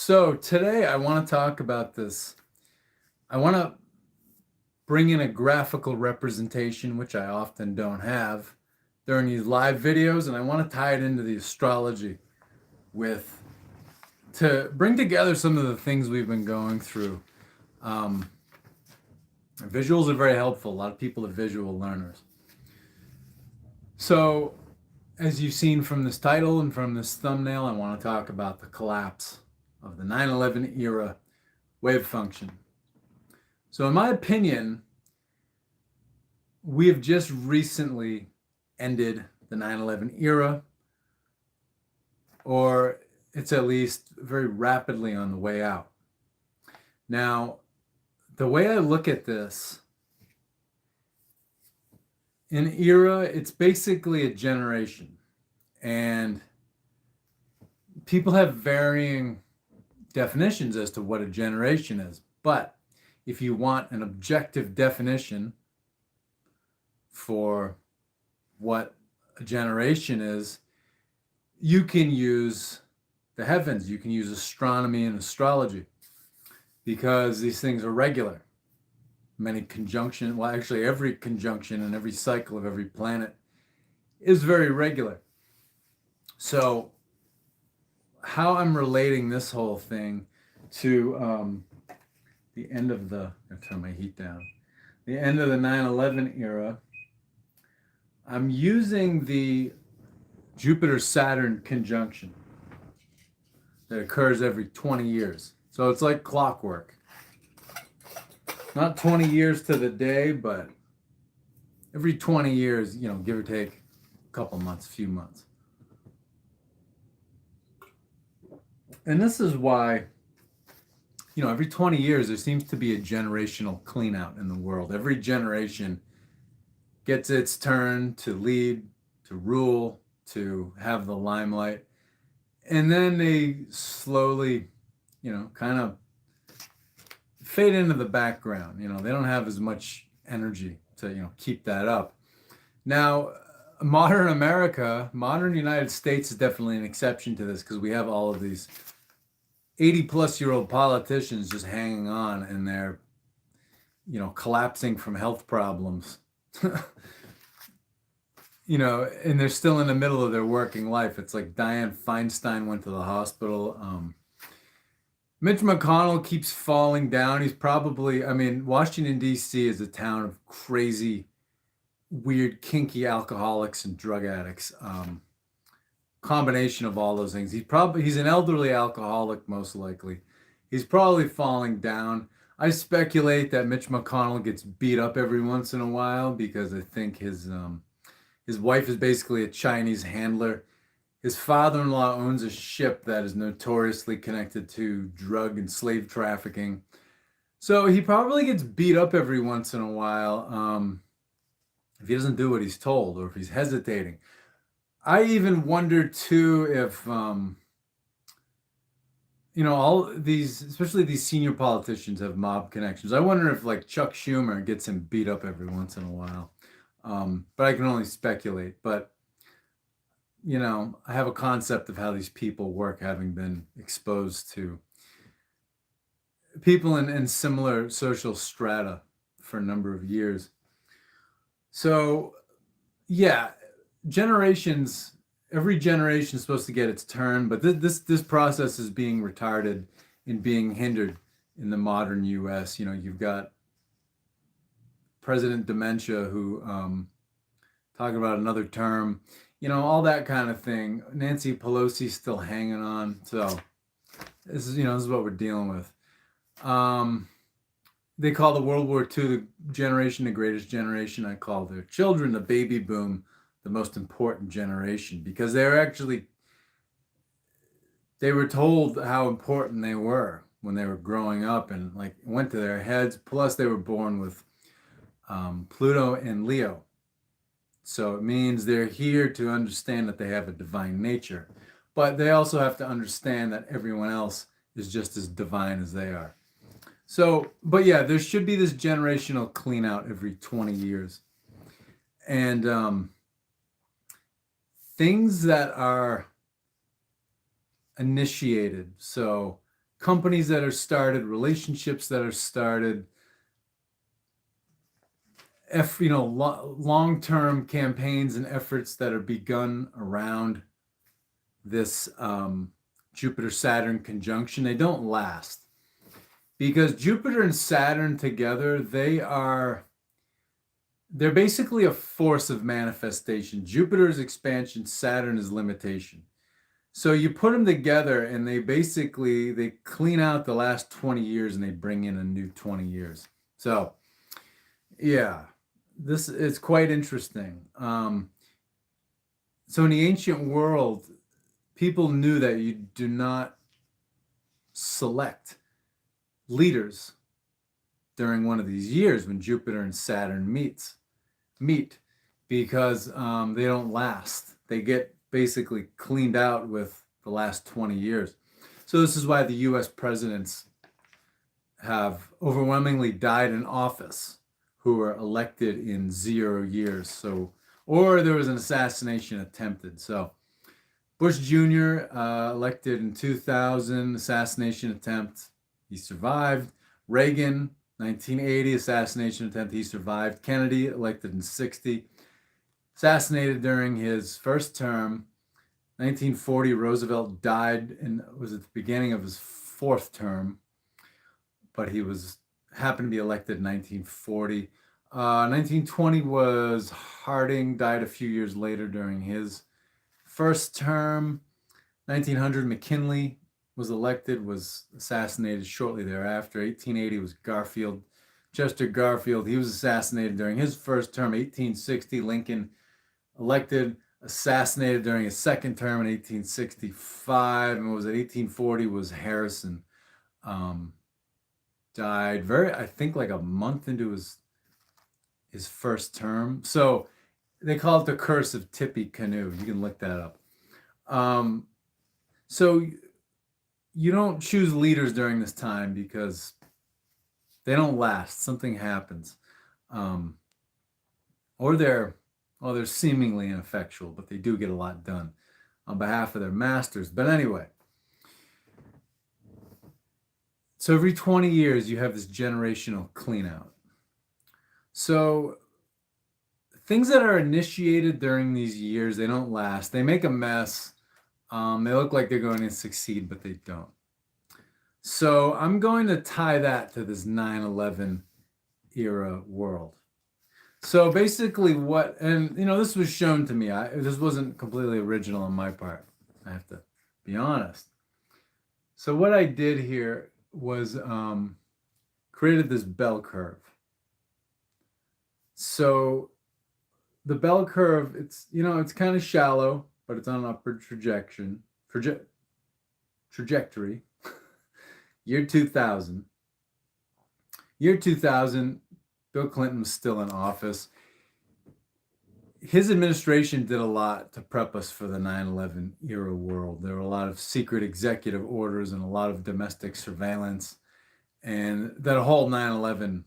So today I want to talk about this. I want to bring in a graphical representation, which I often don't have during these live videos, and I want to tie it into the astrology with to bring together some of the things we've been going through. Um, Visuals are very helpful. A lot of people are visual learners. So, as you've seen from this title and from this thumbnail, I want to talk about the collapse of the 9/11 era wave function. So, in my opinion, we have just recently ended the 9/11 era, or it's at least very rapidly on the way out. Now, the way I look at this, an era, it's basically a generation. And people have varying definitions as to what a generation is. But if you want an objective definition for what a generation is, you can use the heavens, you can use astronomy and astrology, because these things are regular. Many conjunction, well, actually, every conjunction and every cycle of every planet is very regular. So, how I'm relating this whole thing to the end of the, I'll turn my heat down, the end of the 9/11 era, I'm using the Jupiter-Saturn conjunction that occurs every 20 years. So it's like clockwork. Not 20 years to the day, but every 20 years, give or take a couple months, a few months. And this is why, every 20 years, there seems to be a generational clean out in the world. Every generation gets its turn to lead, to rule, to have the limelight. And then they slowly, kind of fade into the background. They don't have as much energy to, keep that up. Now, modern America, modern United States is definitely an exception to this, because we have all of these 80-plus-year-old politicians just hanging on, and they're, collapsing from health problems. And they're still in the middle of their working life. It's like Dianne Feinstein went to the hospital. Mitch McConnell keeps falling down. He's probably, Washington, D.C. is a town of crazy, weird, kinky alcoholics and drug addicts. Combination of all those things. He's an elderly alcoholic, most likely. He's probably falling down. I speculate that Mitch McConnell gets beat up every once in a while, because I think his wife is basically a Chinese handler. His father-in-law owns a ship that is notoriously connected to drug and slave trafficking. So he probably gets beat up every once in a while, if he doesn't do what he's told, or if he's hesitating. I even wonder too if, all these, especially these senior politicians, have mob connections. I wonder if, like, Chuck Schumer gets him beat up every once in a while. But I can only speculate. But, I have a concept of how these people work, having been exposed to people in similar social strata for a number of years. So, yeah, every generation is supposed to get its turn, but this process is being retarded and being hindered in the modern U.S. You've got President Dementia, who, talking about another term, all that kind of thing. Nancy Pelosi still hanging on. So this is what we're dealing with. They call the World War II generation the greatest generation. I call their children, the baby boom, the most important generation, because they were told how important they were when they were growing up, and like went to their heads. Plus, they were born with Pluto and Leo. So it means they're here to understand that they have a divine nature, but they also have to understand that everyone else is just as divine as they are. So, but yeah, there should be this generational clean out every 20 years. And things that are initiated, so companies that are started, relationships that are started, long-term campaigns and efforts that are begun around this Jupiter-Saturn conjunction. They don't last because Jupiter and Saturn together, they're basically a force of manifestation. Jupiter is expansion, Saturn is limitation. So you put them together and they clean out the last 20 years and they bring in a new 20 years. So yeah, this is quite interesting. So in the ancient world, people knew that you do not select leaders during one of these years when Jupiter and Saturn meet because they don't last. They get basically cleaned out with the last 20 years. So this is why the US presidents have overwhelmingly died in office who were elected in 0 years. So, or there was an assassination attempted. So Bush Jr. Elected in 2000, assassination attempt, he survived. Reagan, 1980, assassination attempt, he survived. Kennedy, elected in 60, assassinated during his first term. 1940, Roosevelt died was at the beginning of his fourth term, but he happened to be elected in 1940. 1920 was Harding, died a few years later during his first term. 1900, McKinley was elected, was assassinated shortly thereafter. 1880 was Garfield, Chester Garfield. He was assassinated during his first term. 1860, Lincoln elected, assassinated during his second term in 1865. And what was it? 1840 was Harrison. Died I think like a month into his first term. So they call it the curse of Tippecanoe. You can look that up. So you don't choose leaders during this time because they don't last. Something happens. Or they're seemingly ineffectual, but they do get a lot done on behalf of their masters. But anyway, so every 20 years, you have this generational cleanout. So things that are initiated during these years, they don't last. They make a mess. They look like they're going to succeed, but they don't. So I'm going to tie that to this 9/11 era world. So basically this was shown to me. This wasn't completely original on my part. I have to be honest. So what I did here was created this bell curve. So the bell curve, it's kind of shallow, but it's on an upward trajectory. Year 2000. Year 2000, Bill Clinton was still in office. His administration did a lot to prep us for the 9/11 era world. There were a lot of secret executive orders and a lot of domestic surveillance. And that whole 9/11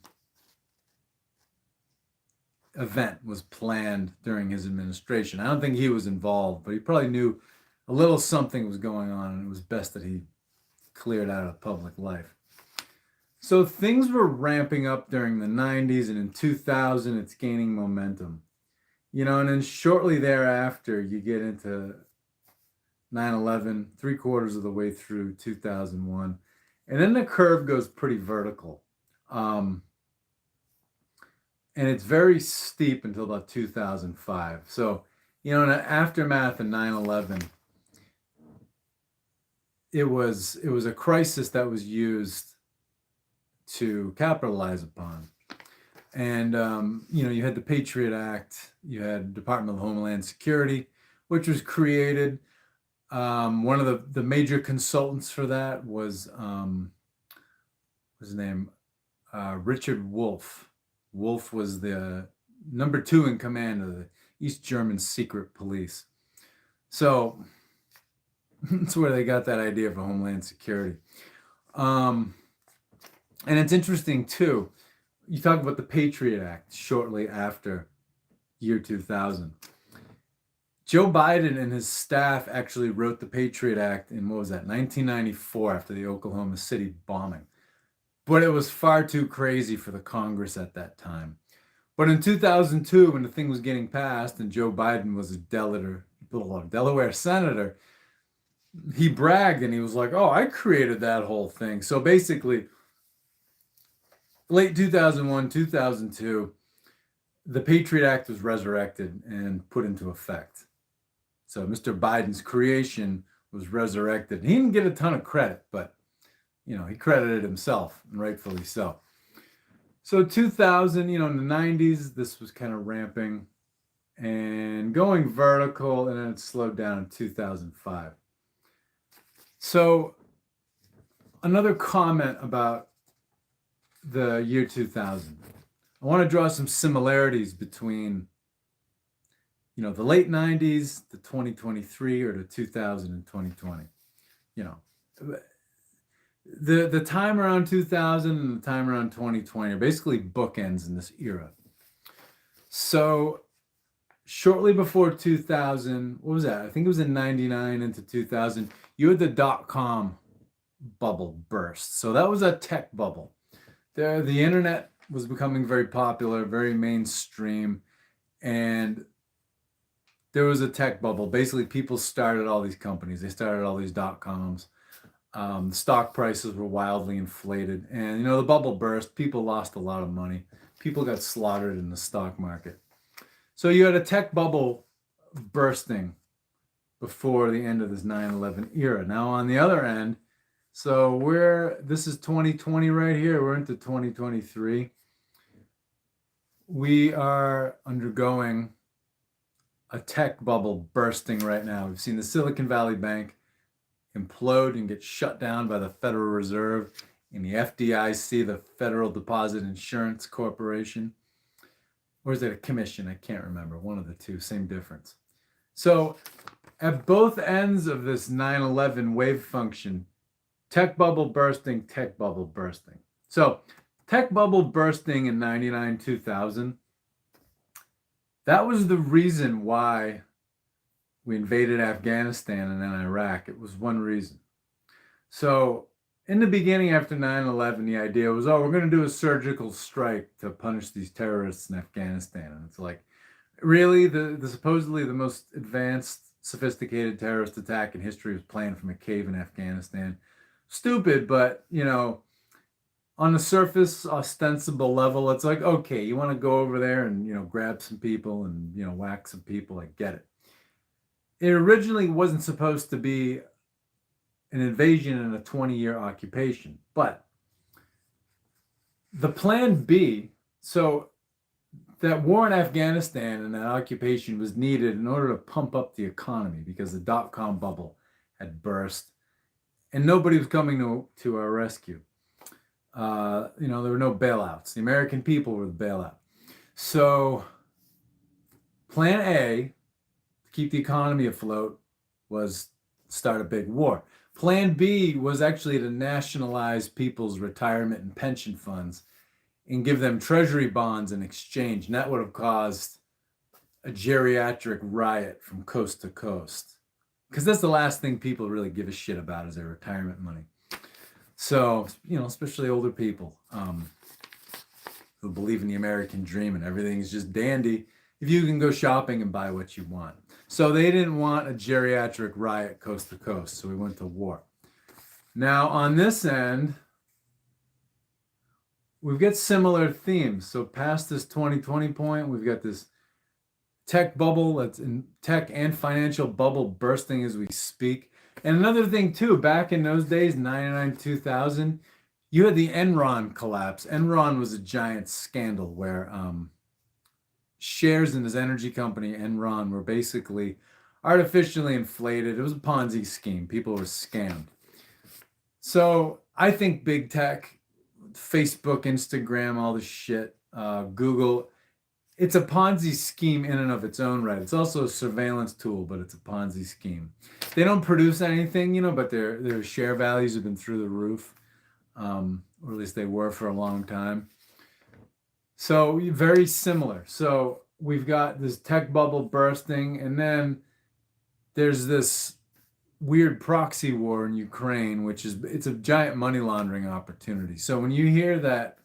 event was planned during his administration. I don't think he was involved, but he probably knew a little something was going on, and it was best that he cleared out of public life. So things were ramping up during the 90s, and in 2000, it's gaining momentum. And then shortly thereafter, you get into 9/11, 3/4 of the way through 2001. And then the curve goes pretty vertical. And it's very steep until about 2005. So, in the aftermath of 9/11, it was a crisis that was used to capitalize upon. And, you had the Patriot Act, you had Department of Homeland Security, which was created. One of the major consultants for that was, what's his name? Richard Wolff. Wolff was the number 2 in command of the East German secret police. So that's where they got that idea for Homeland Security. And it's interesting too. You talk about the Patriot Act shortly after year 2000. Joe Biden and his staff actually wrote the Patriot Act in, what was that, 1994, after the Oklahoma City bombing. But it was far too crazy for the Congress at that time. But in 2002, when the thing was getting passed and Joe Biden was a Delaware senator, he bragged and he was like, "Oh, I created that whole thing." So basically, late 2001, 2002, the Patriot Act was resurrected and put into effect. So Mr. Biden's creation was resurrected. He didn't get a ton of credit, but he credited himself, and rightfully so. So 2000, in the 90s, this was kind of ramping and going vertical, and then it slowed down in 2005. So another comment about the year 2000. I want to draw some similarities between, the late 90s, the 2023, or the 2000 and 2020. The time around 2000 and the time around 2020 are basically bookends in this era. So shortly before 2000, what was that? I think it was in 99 into 2000, you had the dot-com bubble burst. So that was a tech bubble. The internet was becoming very popular, very mainstream, and there was a tech bubble. Basically, people started all these companies. They started all these dot-coms. The stock prices were wildly inflated, and the bubble burst. People lost a lot of money. People got slaughtered in the stock market. So you had a tech bubble bursting before the end of this 9/11 era. Now on the other end, so this is 2020 right here. We're into 2023. We are undergoing a tech bubble bursting right now. We've seen the Silicon Valley Bank implode and get shut down by the Federal Reserve and the FDIC, the Federal Deposit Insurance Corporation. Or is it a commission? I can't remember. One of the two, same difference. So at both ends of this 9/11 wave function, tech bubble bursting, tech bubble bursting. So tech bubble bursting in 99, 2000, that was the reason why we invaded Afghanistan and then Iraq. It was one reason. So in the beginning, after 9/11, the idea was, we're going to do a surgical strike to punish these terrorists in Afghanistan. And it's like, really? The supposedly the most advanced, sophisticated terrorist attack in history was planned from a cave in Afghanistan. Stupid, but, on the surface, ostensible level, it's like, okay, you want to go over there and, grab some people and, whack some people. I get it. It originally wasn't supposed to be an invasion and a 20-year occupation, but the plan B, so that war in Afghanistan and that occupation was needed in order to pump up the economy because the dot-com bubble had burst and nobody was coming to our rescue. There were no bailouts. The American people were the bailout. So plan A, to keep the economy afloat, was start a big war. Plan B was actually to nationalize people's retirement and pension funds and give them treasury bonds in exchange. And that would have caused a geriatric riot from coast to coast. Because that's the last thing people really give a shit about is their retirement money. So, especially older people who believe in the American dream and everything's just dandy if you can go shopping and buy what you want. So they didn't want a geriatric riot coast to coast, so we went to war. Now, on this end, we've got similar themes. So past this 2020 point, we've got this tech bubble that's in tech and financial bubble bursting as we speak. And another thing too, back in those days, 99, 2000, you had the Enron collapse. Enron was a giant scandal where shares in this energy company, Enron, were basically artificially inflated. It was a Ponzi scheme. People were scammed. So I think big tech, Facebook, Instagram, all this shit, Google, it's a Ponzi scheme in and of its own right. It's also a surveillance tool, but it's a Ponzi scheme. They don't produce anything, but their share values have been through the roof, or at least they were for a long time. So very similar. So we've got this tech bubble bursting, and then there's this weird proxy war in Ukraine, which is it's a giant money laundering opportunity. So when you hear that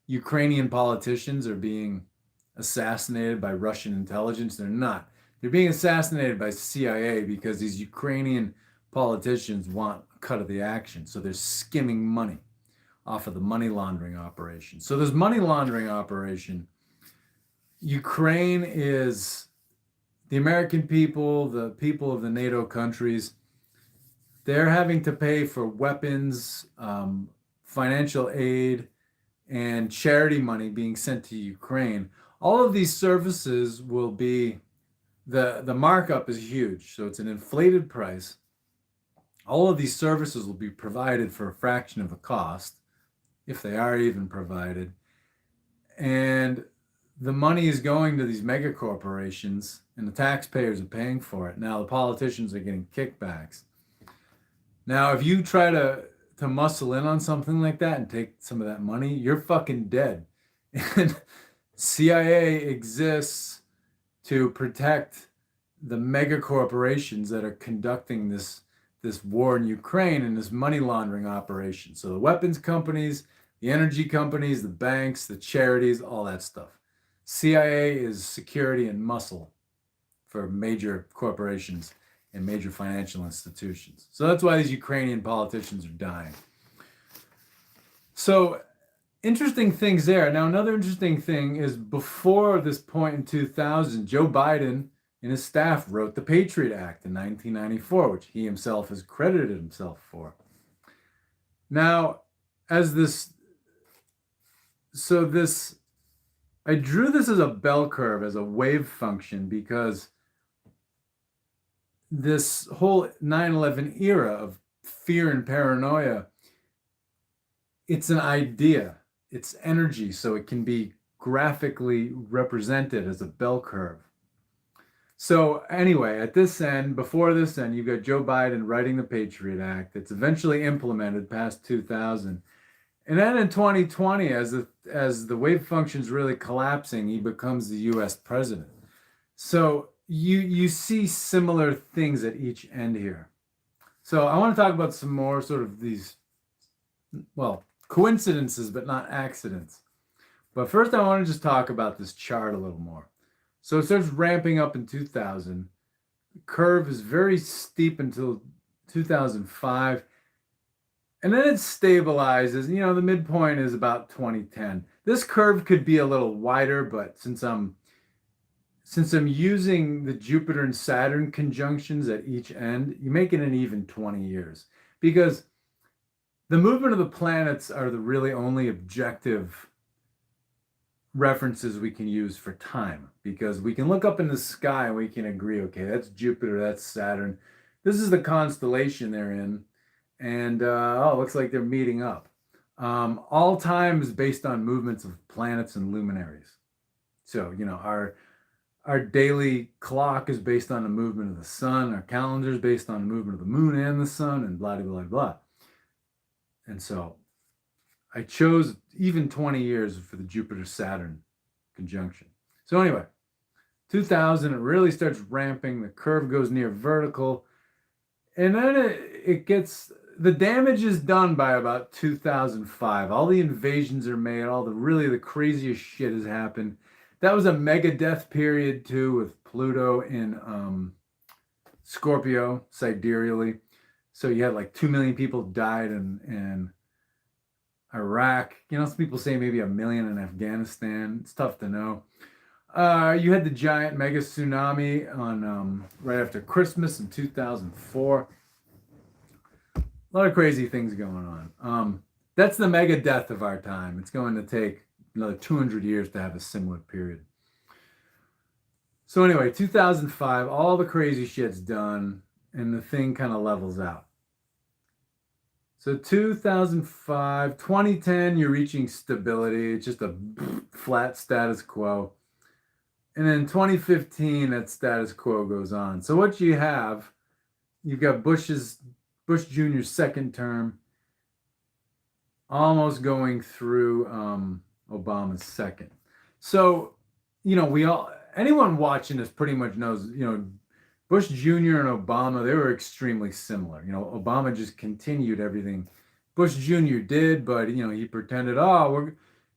Ukrainian politicians are being assassinated by Russian intelligence, they're not. They're being assassinated by CIA because these Ukrainian politicians want a cut of the action. So they're skimming money off of the money laundering operation. So this money laundering operation, Ukraine is the American people, the people of the NATO countries, they're having to pay for weapons, financial aid, and charity money being sent to Ukraine. All of these services will be the markup is huge, so it's an inflated price. All of these services will be provided for a fraction of the cost, if they are even provided. And the money is going to these mega corporations, and the taxpayers are paying for it. Now the politicians are getting kickbacks. Now, if you try to muscle in on something like that and take some of that money, you're fucking dead. And CIA exists to protect the mega corporations that are conducting this war in Ukraine and this money laundering operation. So the weapons companies, the energy companies, the banks, the charities, all that stuff. CIA is security and muscle for major corporations and major financial institutions. So that's why these Ukrainian politicians are dying. So interesting things there. Now, another interesting thing is before this point in 2000, Joe Biden and his staff wrote the Patriot Act in 1994, which he himself has credited himself for. Now, I drew this as a bell curve, as a wave function, because this whole 9/11 era of fear and paranoia, it's an idea, it's energy, so it can be graphically represented as a bell curve. So anyway, at this end, before this end, you've got Joe Biden writing the Patriot Act. It's eventually implemented past 2000. And then in 2020, as the wave function's really collapsing, he becomes the US president. So you see similar things at each end here. So I want to talk about some more sort of these, well, coincidences, but not accidents. But first I want to just talk about this chart a little more. So it starts ramping up in 2000. The curve is very steep until 2005. And then it stabilizes. You know, the midpoint is about 2010. This curve could be a little wider, but since I'm using the Jupiter and Saturn conjunctions at each end, you make it an even 20 years. Because the movement of the planets are the really only objective references we can use for time. Because we can look up in the sky and we can agree, okay, that's Jupiter, that's Saturn. This is the constellation they're in. And looks like they're meeting up. All time is based on movements of planets and luminaries. So, you know, our daily clock is based on the movement of the sun. Our calendar is based on the movement of the moon and the sun, and blah, blah, blah, blah. And so I chose even 20 years for the Jupiter-Saturn conjunction. So anyway, 2000, it really starts ramping. The curve goes near vertical. And then it gets, the damage is done by about 2005. All the invasions are made. The craziest shit has happened. That was a mega death period too, with Pluto in Scorpio sidereally. So you had like 2 million people died in Iraq. You know, some people say maybe 1 million in Afghanistan. It's tough to know. You had the giant mega tsunami on right after Christmas in 2004. A lot of crazy things going on. That's the mega death of our time. It's going to take another 200 years to have a similar period. So anyway, 2005, all the crazy shit's done, and the thing kind of levels out. So 2005, 2010, you're reaching stability. It's just a flat status quo. And then 2015, that status quo goes on. So what you've got Bush Jr.'s second term, almost going through Obama's second. So, you know, anyone watching this pretty much knows, you know, Bush Jr. and Obama, they were extremely similar. Obama just continued everything Bush Jr. did, but he pretended,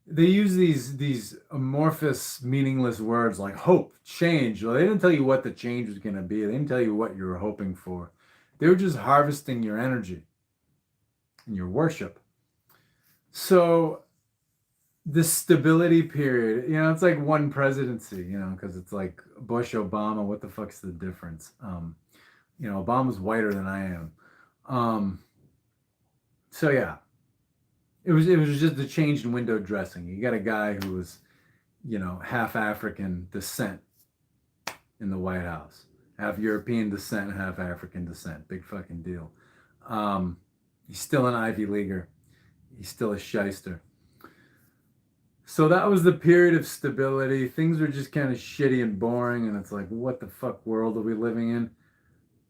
they use these amorphous, meaningless words like hope, change. Well, they didn't tell you what the change was going to be. They didn't tell you what you were hoping for. They were just harvesting your energy and your worship. So the stability period, it's like one presidency, because it's like Bush, Obama, what the fuck's the difference? Obama's whiter than I am. So yeah, it was just a change in window dressing. You got a guy who was, half African descent in the White House, half European descent, half African descent. Big fucking deal. He's still an Ivy Leaguer. He's still a shyster. So that was the period of stability. Things were just kind of shitty and boring, and it's like, what the fuck world are we living in?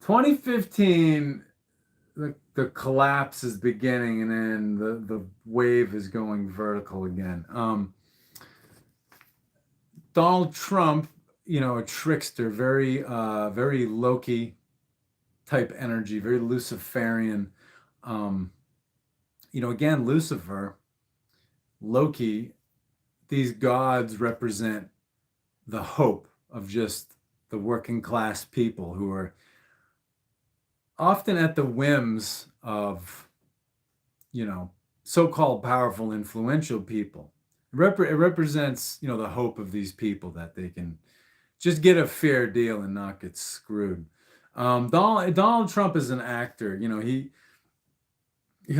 2015, the collapse is beginning, and then the wave is going vertical again. Donald Trump, a trickster, very very Loki type energy, very Luciferian. Again, Lucifer, Loki, these gods represent the hope of just the working class people who are often at the whims of, so-called powerful, influential people. It represents, the hope of these people that they can just get a fair deal and not get screwed. Donald Trump is an actor. He'll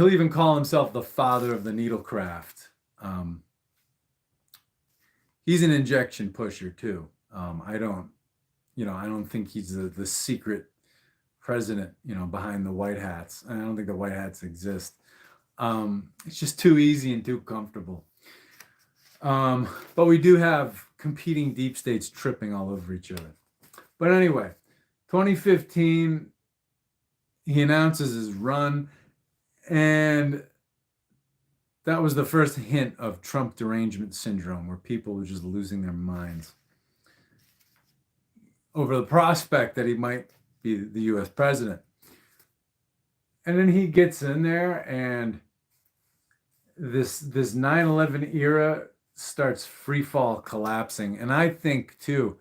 even call himself the father of the needlecraft. He's an injection pusher too. I don't think he's the secret president, behind the white hats. I don't think the white hats exist. It's just too easy and too comfortable. But we do have competing deep states tripping all over each other. But anyway, 2015, he announces his run, and that was the first hint of Trump derangement syndrome, where people were just losing their minds over the prospect that he might be the US president. And then he gets in there, and this 9/11 era starts free fall collapsing. And I think the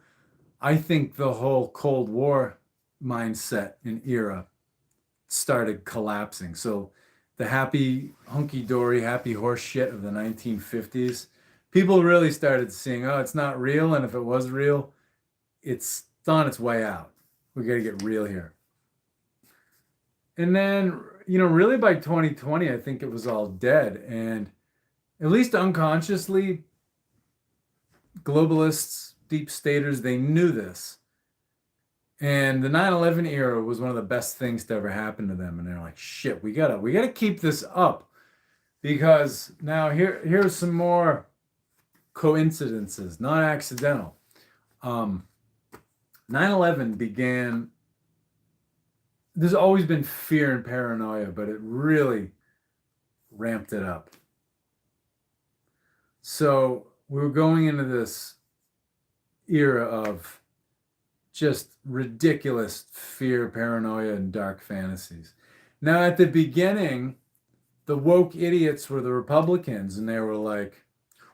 whole Cold War mindset and era started collapsing. So the happy hunky-dory, happy horse shit of the 1950s, people really started seeing, it's not real. And if it was real, it's on its way out. We got to get real here. And then, really by 2020, I think it was all dead. And at least unconsciously, globalists, deep staters, they knew this. And the 9/11 era was one of the best things to ever happen to them. And they're like, shit, we gotta keep this up, because now here's some more coincidences, not accidental. 9/11 began, there's always been fear and paranoia, but it really ramped it up. So we were going into this era of just ridiculous fear, paranoia, and dark fantasies. Now, at the beginning, the woke idiots were the Republicans, and they were like,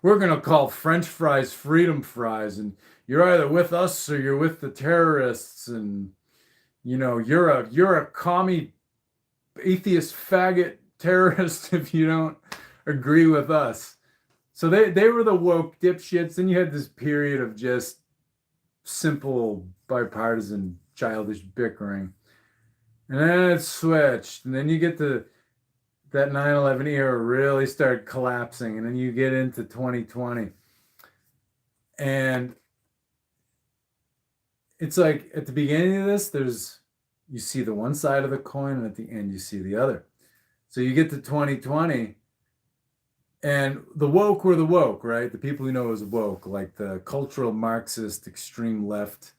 we're going to call French fries freedom fries, and you're either with us or you're with the terrorists, and you're a commie, atheist, faggot terrorist if you don't agree with us. So they were the woke dipshits. Then you had this period of just simple bipartisan childish bickering, and then it switched, and then you get to that 9/11 era really started collapsing, and then you get into 2020, and it's like at the beginning of this, you see the one side of the coin, and at the end you see the other. So you get to 2020, and the woke were the woke, right? The people who know as woke, like the cultural Marxist extreme left,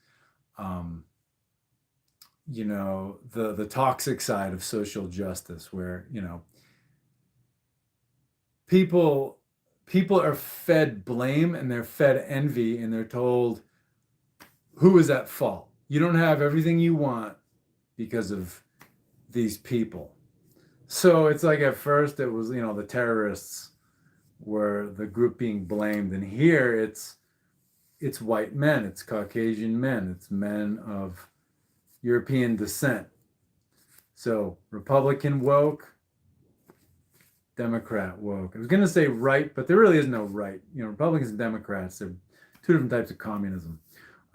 the toxic side of social justice, where people are fed blame and they're fed envy, and they're told who is at fault. you don't have everything you want because of these people. So it's like at first it was, the terrorists were the group being blamed, and here it's white men, it's Caucasian men, it's men of European descent. So Republican woke, Democrat woke. I was gonna say right, but there really is no right. Republicans and Democrats, they're two different types of communism.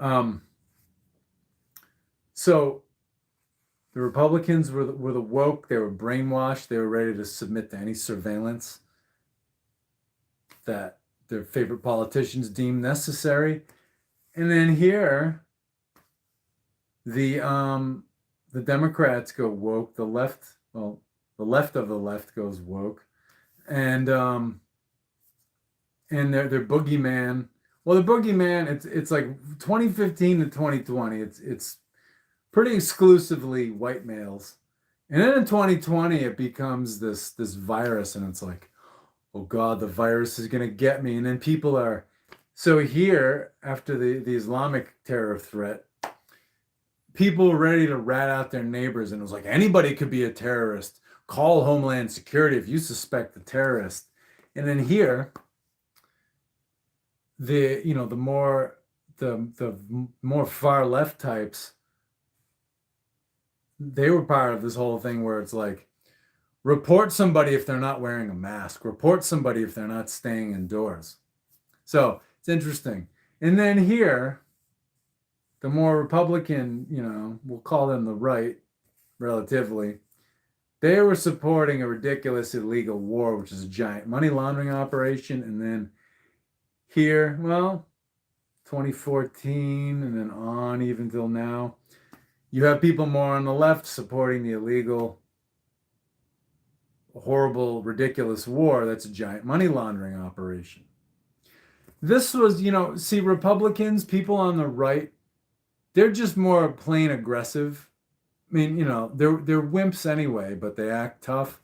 Um, so the Republicans were the woke. They were brainwashed. They were ready to submit to any surveillance that their favorite politicians deemed necessary. And then here, the Democrats go woke. The left, well, the left of the left goes woke, and their boogeyman. Well, the boogeyman, it's like 2015 to 2020. It's pretty exclusively white males. And then in 2020, it becomes this virus, and it's like, oh God, the virus is gonna get me. And then people are so here after the Islamic terror threat, people were ready to rat out their neighbors, and it was like anybody could be a terrorist. Call Homeland Security if you suspect a terrorist. And then here, the more far left types, they were part of this whole thing where it's like, report somebody if they're not wearing a mask, report somebody if they're not staying indoors. So it's interesting. And then here, the more Republican, we'll call them the right relatively, they were supporting a ridiculous illegal war, which is a giant money laundering operation. And then here, well, 2014 and then on even till now, you have people more on the left supporting the illegal, horrible, ridiculous war that's a giant money laundering operation. This was, see, Republicans, people on the right, they're just more plain aggressive. I mean, they're wimps anyway, but they act tough.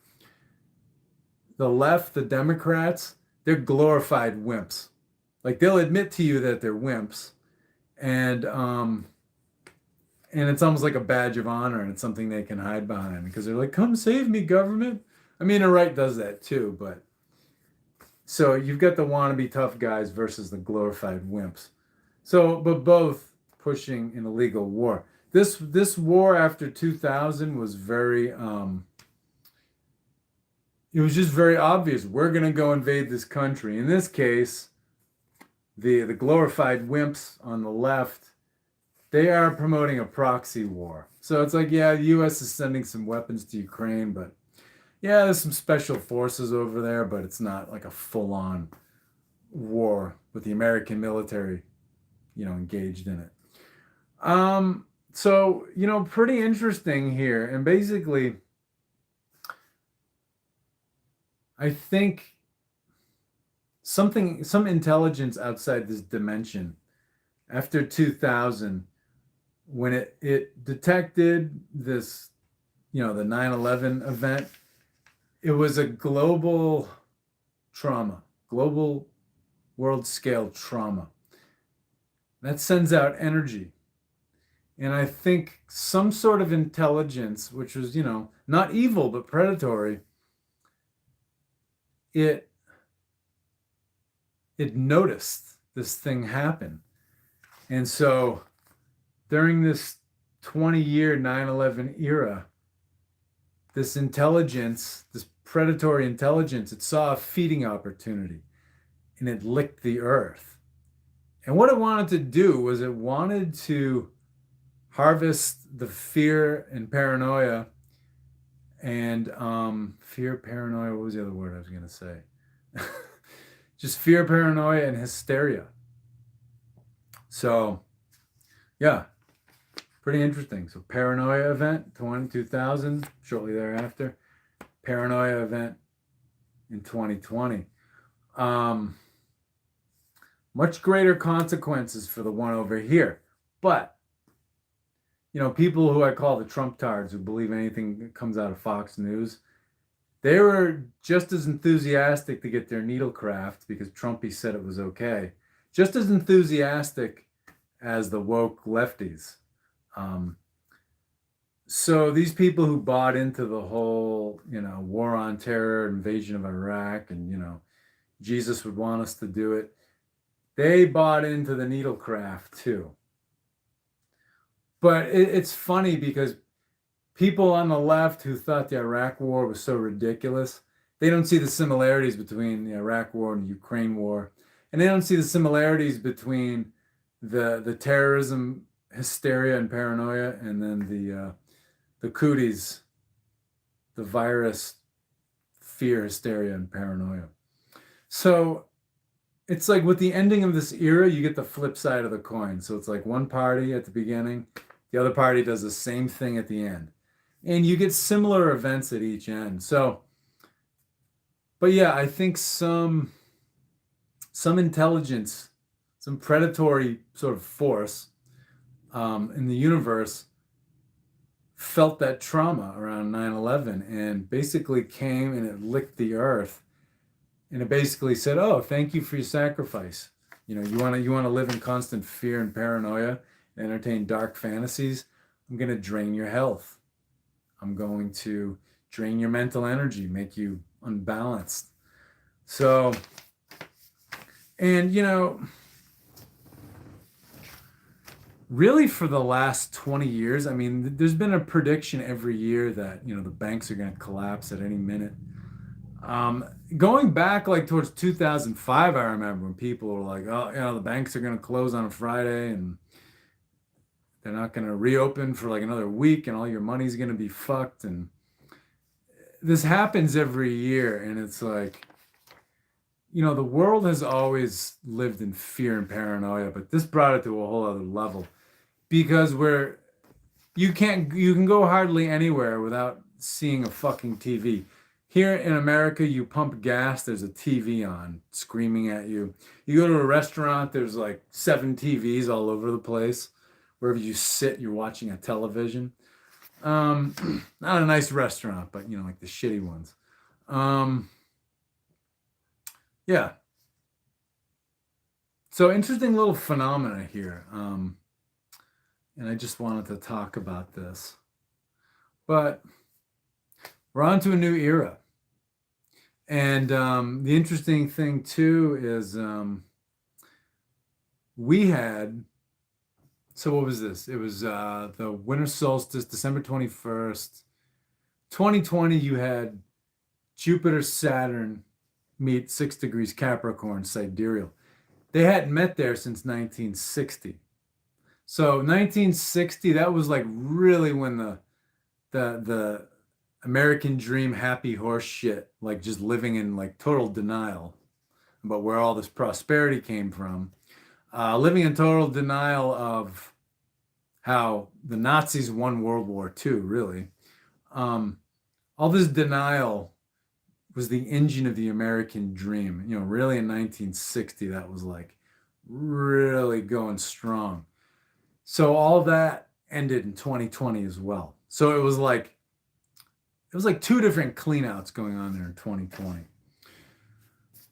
The left, the Democrats, they're glorified wimps. Like they'll admit to you that they're wimps, and it's almost like a badge of honor, and it's something they can hide behind because they're like, "Come save me, government." I mean, the right does that too, but so you've got the wannabe tough guys versus the glorified wimps. So, but both pushing an illegal war. This war after 2000 was very it was just very obvious. We're gonna go invade this country. In this case, the glorified wimps on the left, they are promoting a proxy war. So it's like, yeah, the US is sending some weapons to Ukraine, but yeah, there's some special forces over there, but it's not like a full-on war with the American military, engaged in it. So, pretty interesting here. And basically, I think some intelligence outside this dimension after 2000, when it detected this, the 9/11 event, it was a global trauma, global world scale trauma that sends out energy. And I think some sort of intelligence, which was, not evil, but predatory, it noticed this thing happen. And so during this 20-year 9/11 era, this intelligence, this predatory intelligence, it saw a feeding opportunity and it licked the earth. And what it wanted to do was it wanted to harvest the fear and paranoia and fear, paranoia, what was the other word I was going to say? Just fear, paranoia, and hysteria. So, yeah, pretty interesting. So paranoia event, 2000, shortly thereafter. Paranoia event in 2020. Much greater consequences for the one over here. But, people who I call the Trump-tards who believe anything that comes out of Fox News, they were just as enthusiastic to get their needlecraft because Trumpy said it was okay. Just as enthusiastic as the woke lefties. Um, so these people who bought into the whole, war on terror, invasion of Iraq, and Jesus would want us to do it, they bought into the needlecraft too. But it's funny because people on the left who thought the Iraq war was so ridiculous, they don't see the similarities between the Iraq war and the Ukraine war. And they don't see the similarities between the terrorism hysteria and paranoia and then the cooties, the virus fear, hysteria, and paranoia. So it's like with the ending of this era, you get the flip side of the coin. So it's like one party at the beginning, the other party does the same thing at the end. And you get similar events at each end. So, but yeah, I think some intelligence, some predatory sort of force in the universe felt that trauma around 9/11 and basically came and it licked the earth and it basically said, "Oh, thank you for your sacrifice. You want to live in constant fear and paranoia, and entertain dark fantasies. I'm going to drain your health. I'm going to drain your mental energy, make you unbalanced." So, and really for the last 20 years, I mean, there's been a prediction every year that, the banks are going to collapse at any minute. Going back like towards 2005, I remember when people were like, "Oh, the banks are going to close on a Friday and they're not going to reopen for like another week and all your money's going to be fucked." And this happens every year. And it's like, the world has always lived in fear and paranoia, but this brought it to a whole other level because you can go hardly anywhere without seeing a fucking TV. Here in America, you pump gas, there's a TV on screaming at you. You go to a restaurant, there's like 7 TVs all over the place. Wherever you sit, you're watching a television. Not a nice restaurant, but like the shitty ones. Yeah. So interesting little phenomena here. And I just wanted to talk about this. But we're on to a new era. And the interesting thing too is we had, so what was this? It was the winter solstice, December 21st, 2020. You had Jupiter, Saturn meet 6 degrees Capricorn, sidereal. They hadn't met there since 1960. So 1960, that was like really when the American dream happy horse shit, like just living in like total denial about where all this prosperity came from, living in total denial of how the Nazis won World War II, really. All this denial was the engine of the American dream. Really in 1960, that was like really going strong. So all that ended in 2020 as well. So it was like 2 different cleanouts going on there in 2020.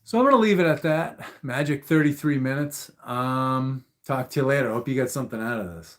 So I'm going to leave it at that. Magic 33 minutes. Talk to you later. Hope you got something out of this.